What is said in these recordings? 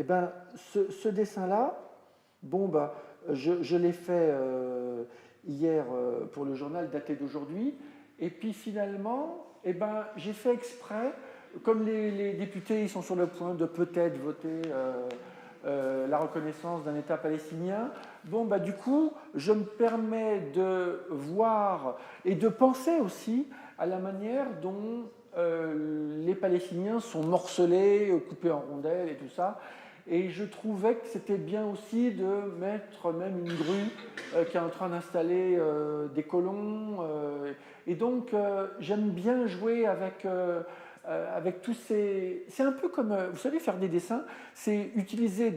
eh ben, ce dessin-là, bon, bah, je l'ai fait hier pour le journal daté d'aujourd'hui, et puis finalement, eh ben, j'ai fait exprès, comme les députés ils sont sur le point de peut-être voter la reconnaissance d'un État palestinien, bon, bah, du coup, je me permets de voir et de penser aussi à la manière dont les Palestiniens sont morcelés, coupés en rondelles et tout ça. Et je trouvais que c'était bien aussi de mettre même une grue qui est en train d'installer des colons. Et donc, j'aime bien jouer avec tous ces... C'est un peu comme, vous savez, faire des dessins, c'est utiliser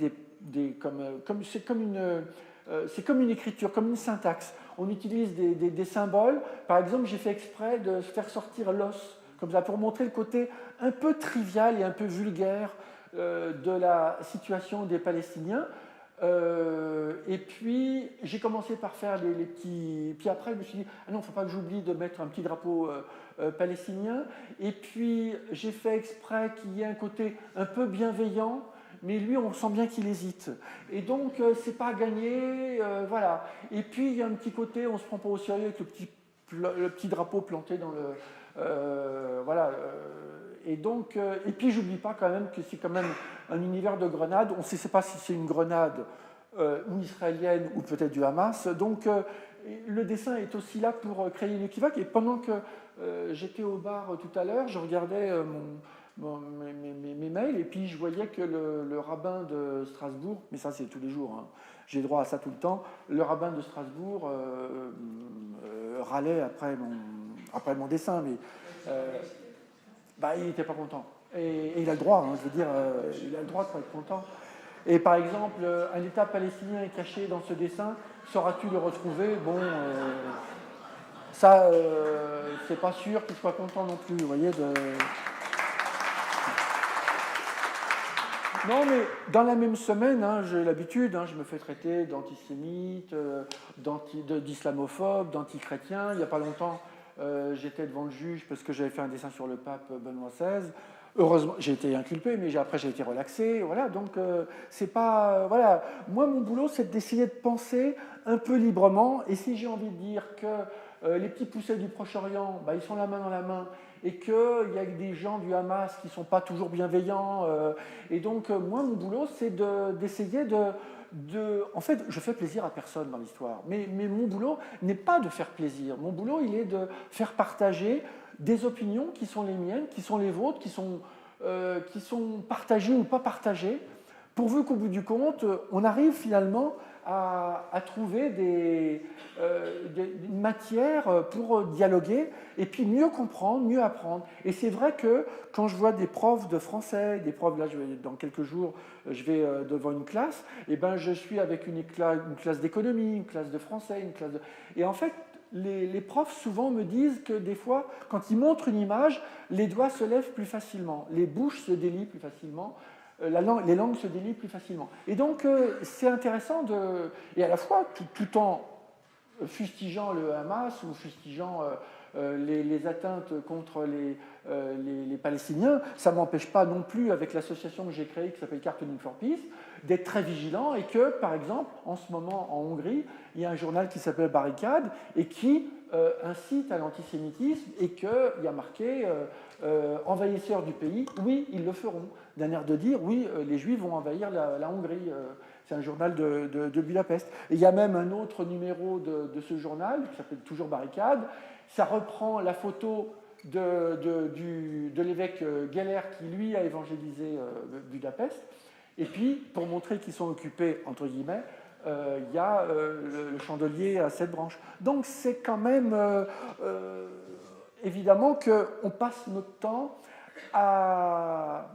c'est comme une écriture, comme une syntaxe. On utilise des symboles. Par exemple, j'ai fait exprès de faire sortir l'os, comme ça, pour montrer le côté un peu trivial et un peu vulgaire de la situation des Palestiniens. Et puis, j'ai commencé par faire les petits... Puis après, je me suis dit, ah non, il ne faut pas que j'oublie de mettre un petit drapeau palestinien. Et puis, j'ai fait exprès qu'il y ait un côté un peu bienveillant, mais lui, on sent bien qu'il hésite. Et donc, c'est pas gagné, voilà. Et puis, il y a un petit côté, on se prend pas au sérieux avec le petit drapeau planté dans le... voilà. Et donc, et puis, j'oublie pas quand même que c'est quand même un univers de grenades. On ne sait pas si c'est une grenade ou israélienne ou peut-être du Hamas. Donc, le dessin est aussi là pour créer une équivoque. Et pendant que j'étais au bar tout à l'heure, je regardais mes mails, et puis je voyais que le rabbin de Strasbourg, mais ça c'est tous les jours, hein, j'ai droit à ça tout le temps, le rabbin de Strasbourg râlait après mon dessin, mais bah, il n'était pas content. Et il a le droit, hein, je veux dire, il a le droit de pas être content. Et par exemple, un État palestinien est caché dans ce dessin, sauras-tu le retrouver? Bon, ça, c'est pas sûr qu'il soit content non plus, vous voyez. Non, mais dans la même semaine, hein, j'ai l'habitude, hein, je me fais traiter d'antisémite, d'islamophobe, d'antichrétien. Il n'y a pas longtemps, j'étais devant le juge parce que j'avais fait un dessin sur le pape Benoît XVI. Heureusement, j'ai été inculpé, mais après j'ai été relaxé. Voilà, donc c'est pas. Voilà. Moi, mon boulot, c'est d'essayer de penser un peu librement. Et si j'ai envie de dire que les petits poussets du Proche-Orient, bah, ils sont la main dans la main, et qu'il y a des gens du Hamas qui ne sont pas toujours bienveillants. Et donc, moi, mon boulot, c'est d'essayer En fait, je fais plaisir à personne dans l'histoire. Mais mon boulot n'est pas de faire plaisir. Mon boulot, il est de faire partager des opinions qui sont les miennes, qui sont les vôtres, qui sont partagées ou pas partagées, pourvu qu'au bout du compte, on arrive finalement à trouver une matière pour dialoguer et puis mieux comprendre, mieux apprendre. Et c'est vrai que quand je vois des profs de français, des profs, là dans quelques jours, je vais devant une classe, et ben je suis avec une classe d'économie, une classe de français, Et en fait, les profs souvent me disent que des fois, quand ils montrent une image, les doigts se lèvent plus facilement, les bouches se délient plus facilement, les langues se délient plus facilement. Et donc, c'est intéressant et à la fois, tout en fustigeant le Hamas ou fustigeant les atteintes contre les Palestiniens, ça ne m'empêche pas non plus, avec l'association que j'ai créée qui s'appelle Cartooning for Peace, d'être très vigilant et que, par exemple, en ce moment en Hongrie, il y a un journal qui s'appelle Barricade et qui incite à l'antisémitisme et qu'il y a marqué envahisseurs du pays, oui, ils le feront, d'un air de dire, oui, les Juifs vont envahir la Hongrie. C'est un journal de Budapest. Et il y a même un autre numéro de ce journal qui s'appelle toujours Barricade. Ça reprend la photo de l'évêque Geller qui, lui, a évangélisé Budapest. Et puis, pour montrer qu'ils sont occupés, entre guillemets, il y a le chandelier à 7 branches. Donc, c'est quand même évidemment qu'on passe notre temps à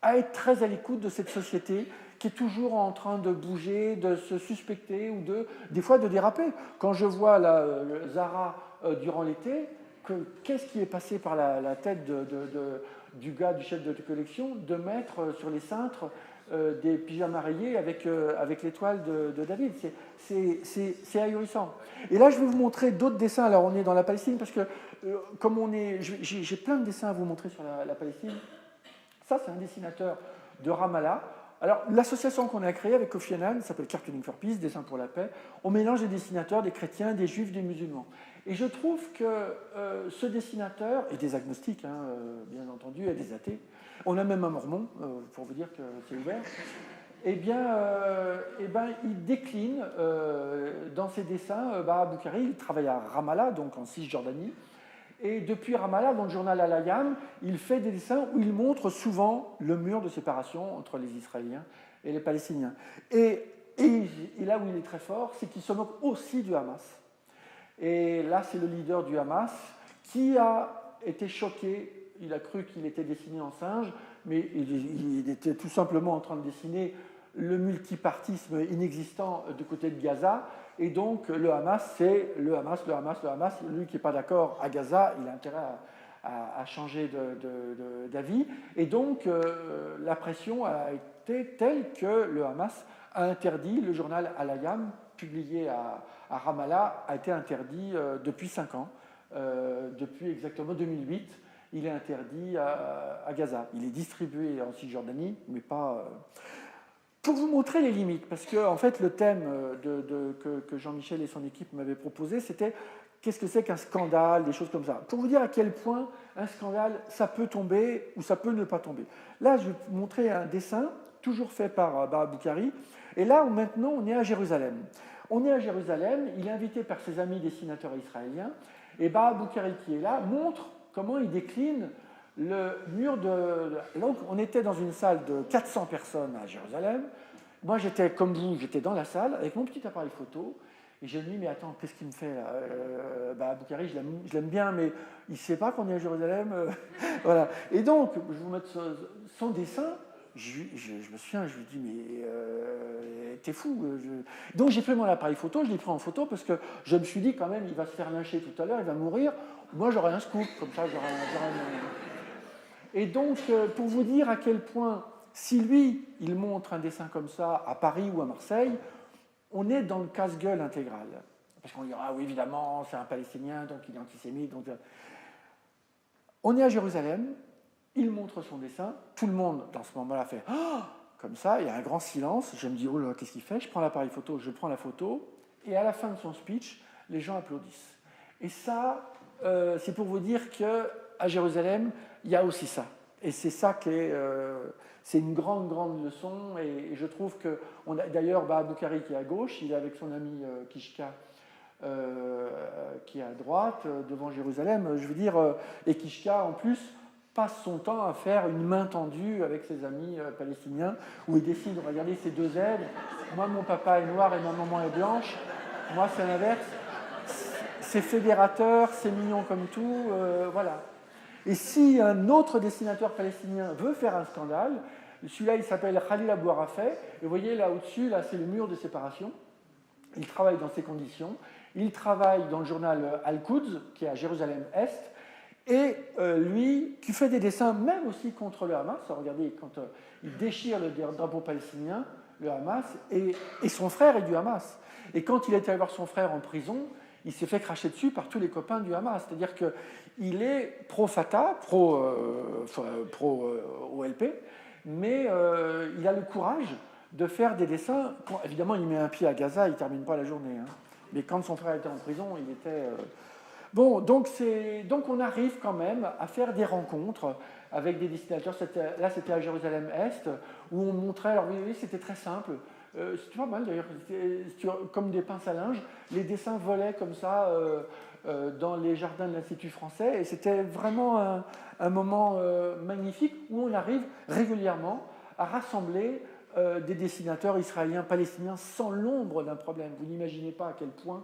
être très à l'écoute de cette société qui est toujours en train de bouger, de se suspecter ou des fois de déraper. Quand je vois le Zara durant l'été, qu'est-ce qui est passé par la tête du gars, du chef de collection, de mettre sur les cintres des pyjamas rayés avec l'étoile de David. C'est ahurissant. Et là, je vais vous montrer d'autres dessins. Alors, on est dans la Palestine parce que, comme j'ai plein de dessins à vous montrer sur la Palestine. Ça, c'est un dessinateur de Ramallah. Alors, l'association qu'on a créée avec Kofi Annan s'appelle Cartooning for Peace, Dessin pour la paix. On mélange des dessinateurs, des chrétiens, des juifs, des musulmans. Et je trouve que ce dessinateur, et des agnostiques, hein, bien entendu, et des athées, on a même un mormon, pour vous dire que c'est ouvert, il décline dans ses dessins. Baha Bukhari, il travaille à Ramallah, donc en Cisjordanie. Et depuis Ramallah, dans le journal Al-Ayam, il fait des dessins où il montre souvent le mur de séparation entre les Israéliens et les Palestiniens. Et là où il est très fort, c'est qu'il se moque aussi du Hamas. Et là, c'est le leader du Hamas qui a été choqué. Il a cru qu'il était dessiné en singe, mais il était tout simplement en train de dessiner le multipartisme inexistant du côté de Gaza. Et donc, le Hamas, c'est le Hamas. Lui qui n'est pas d'accord à Gaza, il a intérêt à changer d'avis. Et donc, la pression a été telle que le Hamas a interdit le journal Al-Ayam, publié à Ramallah, a été interdit depuis 5 ans. Depuis exactement 2008, il est interdit à Gaza. Il est distribué en Cisjordanie, mais pas... Pour vous montrer les limites, parce que en fait, le thème que Jean-Michel et son équipe m'avaient proposé, c'était qu'est-ce que c'est qu'un scandale, des choses comme ça. Pour vous dire à quel point un scandale, ça peut tomber ou ça peut ne pas tomber. Là, je vais vous montrer un dessin, toujours fait par Baha Bukhari, et là, maintenant, on est à Jérusalem. On est à Jérusalem, il est invité par ses amis dessinateurs israéliens, et Baha Bukhari qui est là montre comment il décline le mur de... Donc, on était dans une salle de 400 personnes à Jérusalem. Moi, j'étais comme vous, j'étais dans la salle avec mon petit appareil photo. Et j'ai dit, mais attends, qu'est-ce qu'il me fait là Bukhari, je l'aime bien, mais il ne sait pas qu'on est à Jérusalem. Voilà. Et donc, je vais vous mettre son dessin. Je me souviens, je lui dis, mais t'es fou. Donc, j'ai pris mon appareil photo, je l'ai pris en photo parce que je me suis dit, quand même, il va se faire lyncher tout à l'heure, il va mourir. Moi, j'aurai un scoop, comme ça, j'aurai un... Et donc, pour vous dire à quel point, si lui, il montre un dessin comme ça à Paris ou à Marseille, on est dans le casse-gueule intégral. Parce qu'on dira, ah oui, évidemment, c'est un Palestinien, donc il est antisémite. Donc... On est à Jérusalem, il montre son dessin, tout le monde, dans ce moment-là, fait oh! Comme ça, il y a un grand silence, je me dis, oh là, qu'est-ce qu'il fait? Je prends l'appareil photo, je prends la photo, et à la fin de son speech, les gens applaudissent. Et ça, c'est pour vous dire qu'à Jérusalem, il y a aussi ça. Et c'est ça qui est... c'est une grande, grande leçon. Et je trouve que... D'ailleurs, Baha Bukhari qui est à gauche, il est avec son ami Kishka qui est à droite, devant Jérusalem. Je veux dire, et Kishka, en plus, passe son temps à faire une main tendue avec ses amis palestiniens, où il décide, regardez ces deux ailes, moi mon papa est noir et ma maman est blanche, moi c'est l'inverse. C'est fédérateur, c'est mignon comme tout, voilà. Et si un autre dessinateur palestinien veut faire un scandale, celui-là il s'appelle Khalil Abou Arafeh, et vous voyez là au-dessus, là c'est le mur de séparation. Il travaille dans ces conditions. Il travaille dans le journal Al-Quds, qui est à Jérusalem-Est, et lui, qui fait des dessins même aussi contre le Hamas. Regardez, quand il déchire le drapeau palestinien, le Hamas, et son frère est du Hamas. Et quand il est allé voir son frère en prison, il s'est fait cracher dessus par tous les copains du Hamas. C'est-à-dire qu'il est pro-Fatah, pro-OLP, mais il a le courage de faire des dessins. Évidemment, il met un pied à Gaza, il ne termine pas la journée. Hein. Mais quand son frère était en prison, il était... Bon, donc on arrive quand même à faire des rencontres avec des dessinateurs. Là, c'était à Jérusalem-Est, où on montrait... Alors oui, c'était très simple. C'était pas mal d'ailleurs, comme des pinces à linge, les dessins volaient comme ça dans les jardins de l'Institut français, et c'était vraiment un moment magnifique où on arrive régulièrement à rassembler des dessinateurs israéliens, palestiniens sans l'ombre d'un problème. Vous n'imaginez pas à quel point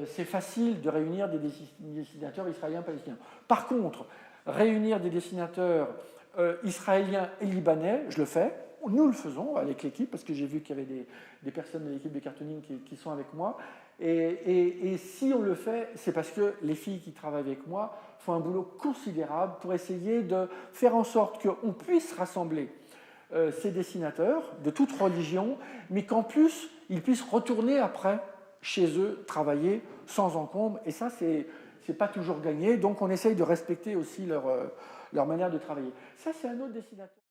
c'est facile de réunir des dessinateurs israéliens, palestiniens. Par contre, réunir des dessinateurs israéliens et libanais, je le fais. Nous le faisons avec l'équipe, parce que j'ai vu qu'il y avait des personnes de l'équipe de cartooning qui sont avec moi. Et si on le fait, c'est parce que les filles qui travaillent avec moi font un boulot considérable pour essayer de faire en sorte qu'on puisse rassembler ces dessinateurs de toute religion, mais qu'en plus, ils puissent retourner après chez eux, travailler sans encombre. Et ça, c'est pas toujours gagné. Donc on essaye de respecter aussi leur manière de travailler. Ça, c'est un autre dessinateur.